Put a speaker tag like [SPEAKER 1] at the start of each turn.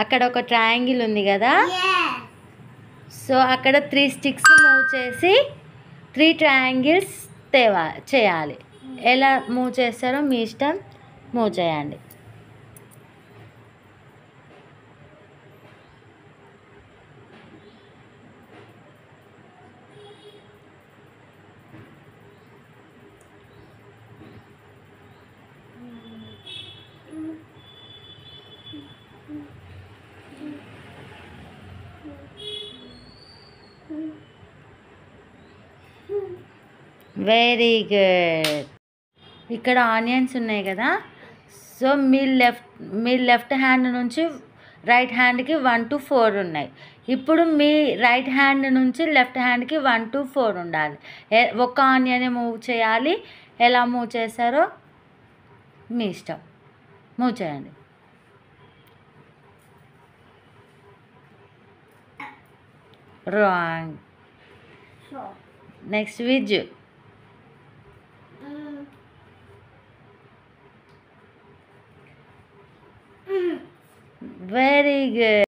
[SPEAKER 1] అక్కడ ఒక ట్రయాంగిల్ ఉంది కదా, సో అక్కడ 3 స్టిక్స్ మూవ్ చేసి 3 ట్రయాంగిల్స్ చేయాలి. ఎలా మూవ్ చేస్తారో మీ ఇష్టం, మూవ్ చేయండి. Very good. ఇక్కడ ఆనియన్స్ ఉన్నాయి కదా, సో మీ లెఫ్ట్ హ్యాండ్ నుంచి రైట్ హ్యాండ్కి 1 to 4 ఉన్నాయి. ఇప్పుడు మీ రైట్ హ్యాండ్ నుంచి లెఫ్ట్ హ్యాండ్కి 1 to 4 ఉండాలి. ఒక ఆనియన్ మూవ్ చేయాలి. ఎలా మూవ్ చేస్తారో మీ ఇష్టం, మూవ్ చేయండి. రాంగ్. నెక్స్ట్ విజ్. Very good.